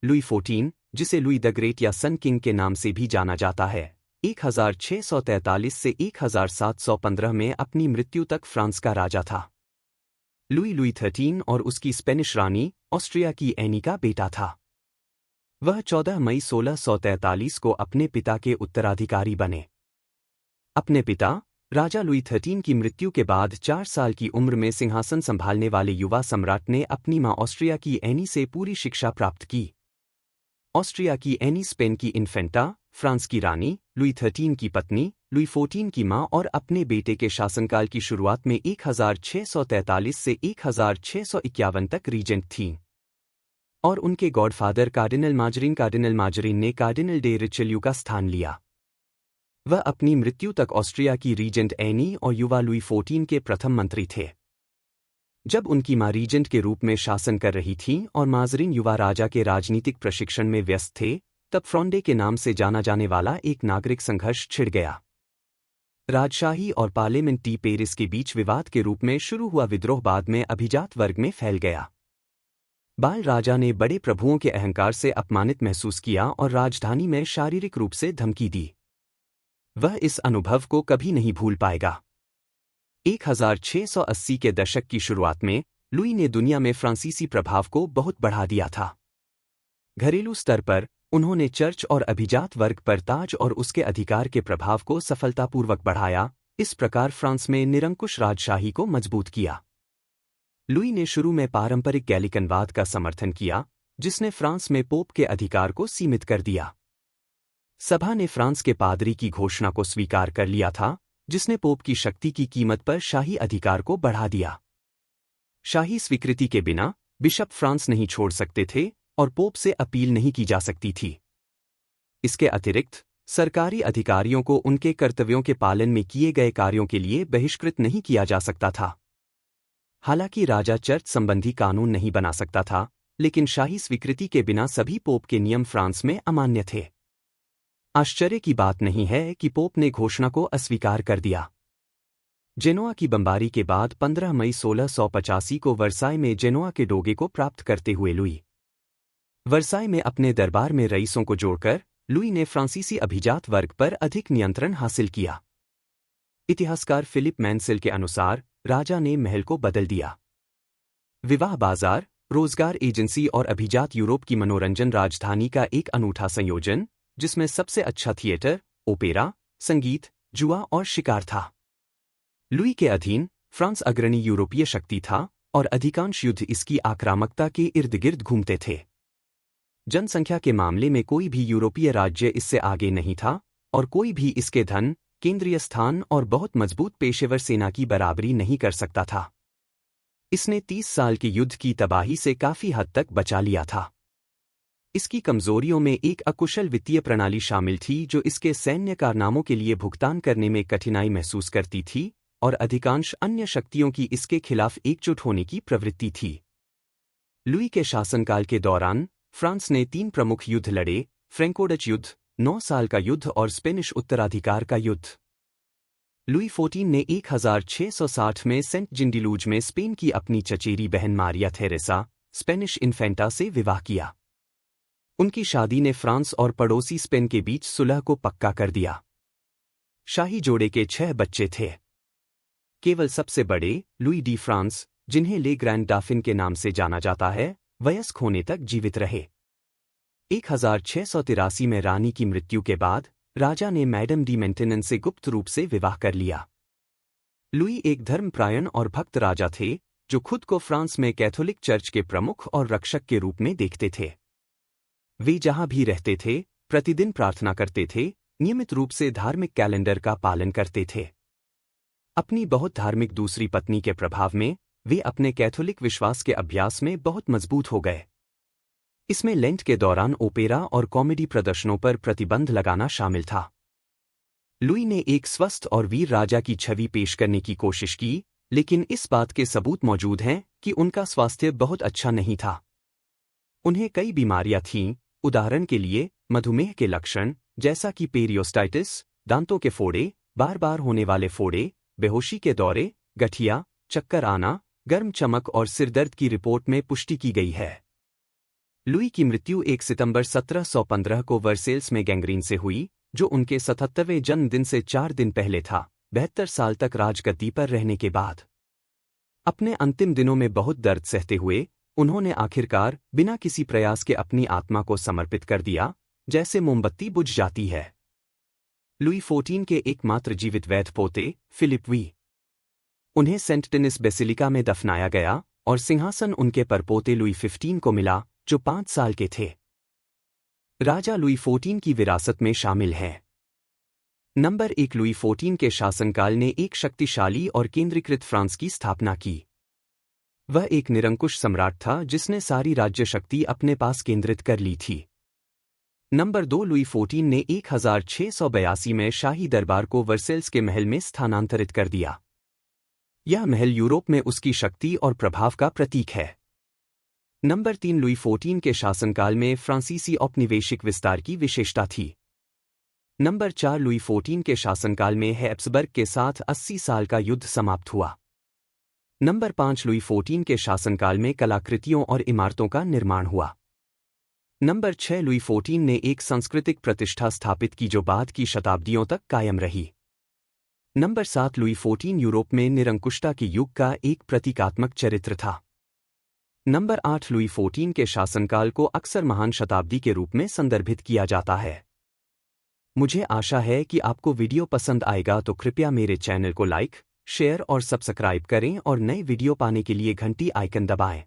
Louis 14, जिसे Louis the great या सन king के नाम से भी जाना जाता है, 1643 से 1715 में अपनी मृत्यु तक फ्रांस का राजा था। लुई 13 और उसकी स्पेनिश रानी ऑस्ट्रिया की एनी का बेटा था। वह 14 मई 1643 को अपने पिता के उत्तराधिकारी बने। अपने पिता राजा लुई 13 की मृत्यु के बाद 4 साल की उम्र में सिंहासन संभालने वाले युवा सम्राट ने अपनी मां ऑस्ट्रिया की एनी से पूरी शिक्षा प्राप्त की। ऑस्ट्रिया की एनी स्पेन की इन्फेंटा, फ्रांस की रानी, लुई 13 की पत्नी, लुई 14 की मां और अपने बेटे के शासनकाल की शुरुआत में 1643 से 1651 तक रीजेंट थीं। और उनके गॉडफादर कार्डिनल माजरीन ने कार्डिनल डे रिचेल्यू का स्थान लिया। वह अपनी मृत्यु तक ऑस्ट्रिया की रीजेंट एनी और युवा लुई 14 के प्रथम मंत्री थे। जब उनकी मां रीजेंट के रूप में शासन कर रही थीं और माजरीन युवा राजा के राजनीतिक प्रशिक्षण में व्यस्त थे, तब फ्रॉन्डे के नाम से जाना जाने वाला एक नागरिक संघर्ष छिड़ गया। राजशाही और पार्लियामेंटी पेरिस के बीच विवाद के रूप में शुरू हुआ विद्रोह बाद में अभिजात वर्ग में फैल गया। बाल राजा ने बड़े प्रभुओं के अहंकार से अपमानित महसूस किया और राजधानी में शारीरिक रूप से धमकी दी। वह इस अनुभव को कभी नहीं भूल पाएगा। 1680 के दशक की शुरुआत में लुई ने दुनिया में फ्रांसीसी प्रभाव को बहुत बढ़ा दिया था। घरेलू स्तर पर उन्होंने चर्च और अभिजात वर्ग पर ताज और उसके अधिकार के प्रभाव को सफलतापूर्वक बढ़ाया, इस प्रकार फ्रांस में निरंकुश राजशाही को मजबूत किया। लुई ने शुरू में पारंपरिक गैलिकनवाद का समर्थन किया, जिसने फ्रांस में पोप के अधिकार को सीमित कर दिया। सभा ने फ्रांस के पादरी की घोषणा को स्वीकार कर लिया था, जिसने पोप की शक्ति की कीमत पर शाही अधिकार को बढ़ा दिया। शाही स्वीकृति के बिना बिशप फ्रांस नहीं छोड़ सकते थे और पोप से अपील नहीं की जा सकती थी। इसके अतिरिक्त सरकारी अधिकारियों को उनके कर्तव्यों के पालन में किए गए कार्यों के लिए बहिष्कृत नहीं किया जा सकता था। हालांकि राजा चर्च संबंधी कानून नहीं बना सकता था, लेकिन शाही स्वीकृति के बिना सभी पोप के नियम फ्रांस में अमान्य थे। आश्चर्य की बात नहीं है कि पोप ने घोषणा को अस्वीकार कर दिया। जेनोआ की बमबारी के बाद 15 मई 1685 को वर्साई में जेनोआ के डोगे को प्राप्त करते हुए लुई वर्साई में अपने दरबार में रईसों को जोड़कर लुई ने फ्रांसीसी अभिजात वर्ग पर अधिक नियंत्रण हासिल किया। इतिहासकार फिलिप मैंसिल के अनुसार राजा ने महल को बदल दिया। विवाह बाजार, रोजगार एजेंसी और अभिजात यूरोप की मनोरंजन राजधानी का एक अनूठा संयोजन, जिसमें सबसे अच्छा थिएटर, ओपेरा, संगीत, जुआ और शिकार था। लुई के अधीन फ्रांस अग्रणी यूरोपीय शक्ति था और अधिकांश युद्ध इसकी आक्रामकता के इर्द गिर्द घूमते थे। जनसंख्या के मामले में कोई भी यूरोपीय राज्य इससे आगे नहीं था और कोई भी इसके धन, केंद्रीय स्थान और बहुत मजबूत पेशेवर सेना की बराबरी नहीं कर सकता था। इसने 30 साल के युद्ध की तबाही से काफी हद तक बचा लिया था। इसकी कमजोरियों में एक अकुशल वित्तीय प्रणाली शामिल थी जो इसके सैन्य कारनामों के लिए भुगतान करने में कठिनाई महसूस करती थी, और अधिकांश अन्य शक्तियों की इसके खिलाफ एकजुट होने की प्रवृत्ति थी। लुई के शासनकाल के दौरान फ्रांस ने 3 प्रमुख युद्ध लड़े: फ्रैंको डच युद्ध, 9 साल का युद्ध और स्पेनिश उत्तराधिकार का युद्ध। लुई 14 ने 1660 में सेंट जिंडिलूज में स्पेन की अपनी चचेरी बहन मारिया थेरेसा, स्पेनिश इन्फेंटा से विवाह किया। उनकी शादी ने फ्रांस और पड़ोसी स्पेन के बीच सुलह को पक्का कर दिया। शाही जोड़े के 6 बच्चे थे। केवल सबसे बड़े, लुई डी फ्रांस, जिन्हें ले ग्रैंड डाफिन के नाम से जाना जाता है, वयस्क होने तक जीवित रहे। 1683 में रानी की मृत्यु के बाद राजा ने मैडम डी मेंटेनेन से गुप्त रूप से विवाह कर लिया। लुई एक धर्मपरायण और भक्त राजा थे, जो खुद को फ्रांस में कैथोलिक चर्च के प्रमुख और रक्षक के रूप में देखते थे। वे जहां भी रहते थे, प्रतिदिन प्रार्थना करते थे, नियमित रूप से धार्मिक कैलेंडर का पालन करते थे। अपनी बहुत धार्मिक दूसरी पत्नी के प्रभाव में वे अपने कैथोलिक विश्वास के अभ्यास में बहुत मजबूत हो गए। इसमें लेंट के दौरान ओपेरा और कॉमेडी प्रदर्शनों पर प्रतिबंध लगाना शामिल था। लुई ने एक स्वस्थ और वीर राजा की छवि पेश करने की कोशिश की, लेकिन इस बात के सबूत मौजूद हैं कि उनका स्वास्थ्य बहुत अच्छा नहीं था। उन्हें कई बीमारियां थीं, उदाहरण के लिए मधुमेह के लक्षण जैसा कि पेरियोस्टाइटिस, दांतों के फोड़े, बार बार होने वाले फोड़े, बेहोशी के दौरे, गठिया, चक्कर आना, गर्म चमक और सिरदर्द की रिपोर्ट में पुष्टि की गई है। लुई की मृत्यु 1 सितंबर 1715 को वर्सेल्स में गैंग्रीन से हुई, जो उनके 77वें जन्मदिन से 4 दिन पहले था, 72 साल तक राजगद्दी पर रहने के बाद। अपने अंतिम दिनों में बहुत दर्द सहते हुए उन्होंने आखिरकार बिना किसी प्रयास के अपनी आत्मा को समर्पित कर दिया, जैसे मोमबत्ती बुझ जाती है। लुई 14 के एकमात्र जीवित वैध पोते, फिलिप वी। उन्हें सेंट डेनिस बेसिलिका में दफनाया गया और सिंहासन उनके परपोते लुई 15 को मिला, जो 5 साल के थे। राजा लुई 14 की विरासत में शामिल हैं। नंबर 1, लुई 14 के शासनकाल ने एक शक्तिशाली और केंद्रीकृत फ्रांस की स्थापना की। वह एक निरंकुश सम्राट था जिसने सारी राज्य शक्ति अपने पास केंद्रित कर ली थी। नंबर 2, लुई 14 ने 1682 में शाही दरबार को वर्सेल्स के महल में स्थानांतरित कर दिया। यह महल यूरोप में उसकी शक्ति और प्रभाव का प्रतीक है। नंबर 3, लुई 14 के शासनकाल में फ्रांसीसी औपनिवेशिक विस्तार की विशेषता थी। नंबर 4, लुई 14 के शासनकाल में हैब्सबर्ग के साथ 80 साल का युद्ध समाप्त हुआ। नंबर 5, लुई 14 के शासनकाल में कलाकृतियों और इमारतों का निर्माण हुआ। नंबर 6, लुई 14 ने एक सांस्कृतिक प्रतिष्ठा स्थापित की जो बाद की शताब्दियों तक कायम रही। नंबर 7, लुई 14 यूरोप में निरंकुशता के युग का एक प्रतीकात्मक चरित्र था। नंबर 8, लुई 14 के शासनकाल को अक्सर महान शताब्दी के रूप में संदर्भित किया जाता है। मुझे आशा है कि आपको वीडियो पसंद आएगा, तो कृपया मेरे चैनल को लाइक, शेयर और सब्सक्राइब करें और नए वीडियो पाने के लिए घंटी आइकन दबाएं।